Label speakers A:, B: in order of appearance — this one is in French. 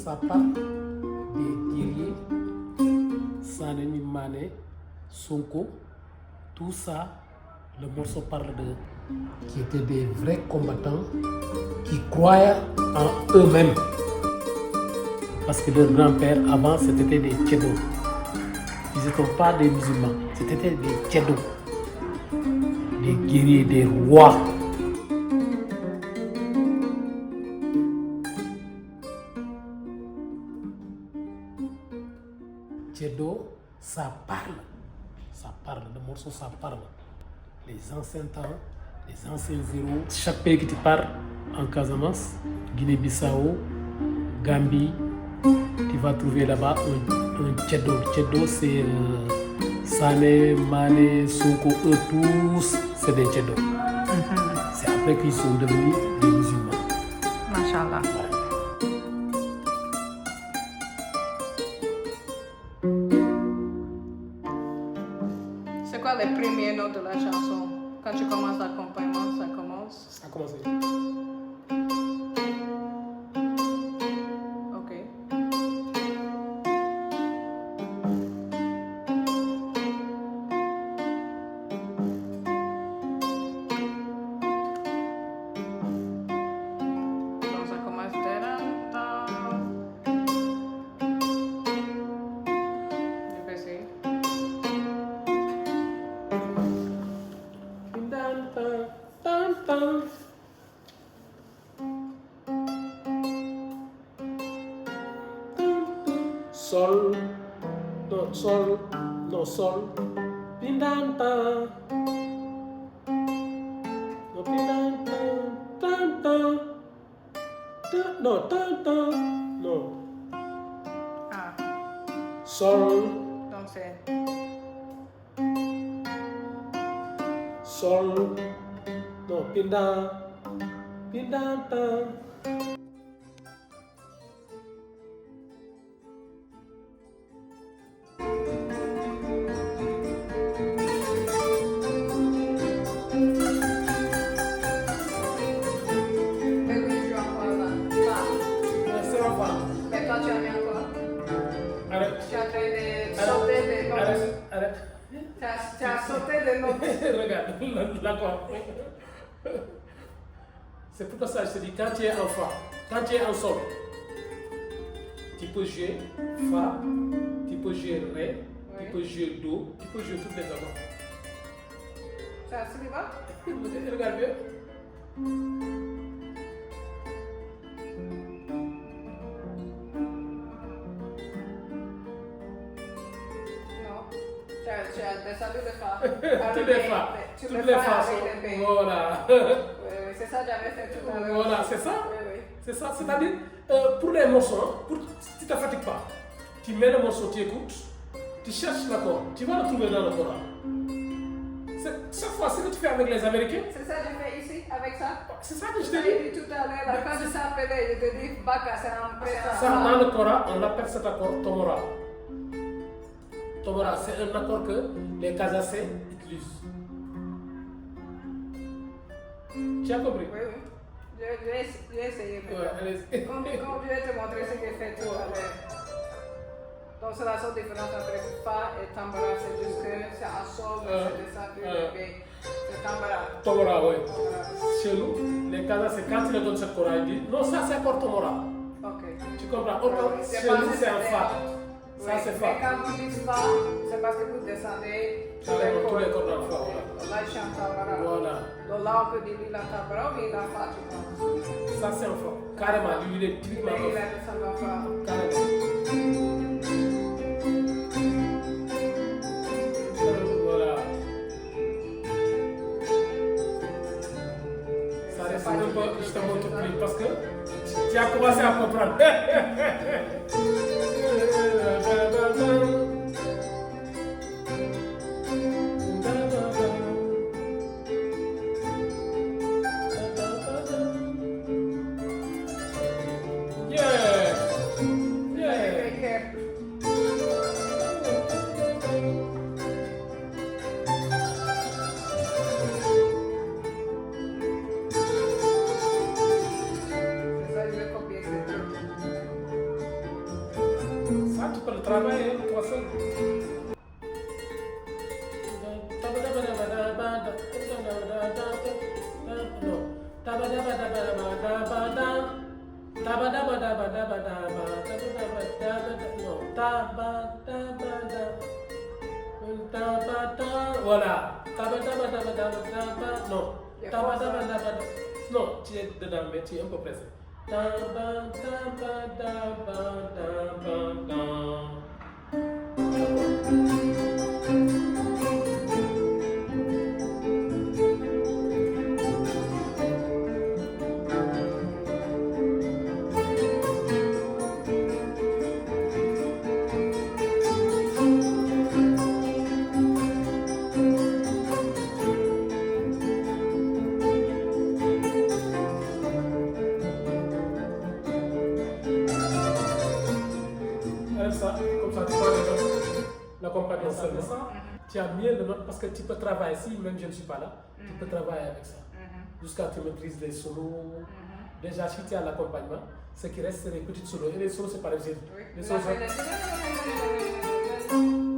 A: ça parle des guerriers, Sané Mané, Sonko, tout ça, le morceau parle de qui étaient des vrais combattants qui croyaient en eux-mêmes. Parce que leurs grands-pères, avant, c'était des tchédos. Ils n'étaient pas des musulmans, c'était des tchédos. Des guerriers, des rois. Tchédo, ça parle, le morceau ça parle. Les anciens temps, les anciens zéros. Chaque pays qui te parle en Casamance, Guinée-Bissau, Gambie, tu vas trouver là-bas un tchédo. Tchédo, c'est Sané, Mané, Sonko, eux tous, c'est des tchédos. C'est après qu'ils sont devenus des musulmans.
B: Machallah. C'est quoi les premiers notes de la chanson? Quand tu commences l'accompagnement, ça commence?
A: Ça a commencé.
B: Ok. Donc ça commence ta-da-da. Je vais essayer.
A: Sol, non, sol, non, sol, pindanta. No, pindanta, tanta. Non, tanta. Non.
B: Ah,
A: Sol,
B: donc c'est...
A: sol, non, pindanta.
B: Mais oui, je encore là.
A: C'est ma femme.
B: Mais toi, tu as mis encore?
A: Arrête.
B: Tu as fait des... sauter des notes.
A: Arrête.
B: Tu as sauté des notes.
A: Regarde, l'accord. C'est pour ça que je te dis, quand tu es en fa, quand tu es en sol, tu peux jouer fa, tu peux jouer ré, tu peux jouer do, tu peux jouer toutes les accords.
B: Ça, c'est là?
A: Regarde bien.
B: Non. Tu as descendu le fa.
A: Toutes les fa.
B: Tu
A: Toutes
B: le
A: les
B: fais
A: fa
B: avec
A: sont.
B: les pays.
A: Voilà.
B: Oui, oui, c'est ça que j'avais fait tout à l'heure.
A: Voilà, c'est ça.
B: Oui, oui.
A: C'est ça. C'est-à-dire, pour les morceaux, tu ne te fatigues pas. Tu mets le morceau, tu écoutes, tu cherches l'accord, tu vas le trouver dans le Coran. Chaque fois, ce que tu fais avec les Américains,
B: C'est ça que j'ai fait ici, avec ça.
A: c'est ça que je
B: Je
A: te
B: t'ai
A: dis.
B: dit tout à l'heure, là, quand je s'appelait, je te dis Baka, c'est un peu
A: Ça, dans le Coran, on appelle cet accord Tomora. Tomora, c'est un accord que les Kazassais utilisent. Tu as compris?
B: Oui, oui. J'ai essayé.
A: Ouais, allez-y.
B: Comme je vais te montrer ce que j'ai fait tout à l'heure. Donc, c'est la seule différence entre Fa et Tambara, c'est juste que c'est un sol, c'est descendu, c'est Tambara.
A: Tomora, oui.
B: Voilà.
A: Chez nous, les Kazassais, quand ils donnent ce Coran, ils disent non, ça c'est accord Tomora.
B: Ok.
A: Tu comprends? Autant chez nous, c'est un Fa. Ça,
B: Oui,
A: c'est
B: mais
A: Fa.
B: quand vous dites Fa, c'est parce que vous descendez
A: Ça va dans tous les cordes dans le Fa. Voilà.
B: Là, je chante Tambara.
A: Voilà.
B: Donc là, on peut dire il a Tambara ou il a Fa, tu penses.
A: Ça, c'est un Fa. Carrément, lui, il est typiquement
B: Mais
A: un
B: il
A: Fa.
B: a descendu en Fa.
A: Carrément. Voilà. Ça reste un peu, je te montre plus parce que tu as commencé à comprendre. le travail, hein, toi seul. Voilà. Non. Non, tu es dedans, mais tu es un peu pressé. Ça, comme ça, tu prends les notes, l'accompagnement seulement. Tu as mieux les notes parce que tu peux travailler, si même je ne suis pas là, tu peux travailler avec ça. Jusqu'à ce que tu maîtrises les solos. Déjà, si tu as l'accompagnement, ce qui reste, c'est les petites solos. Et les solos, c'est pas les
B: Oui.
A: Les solos,
B: La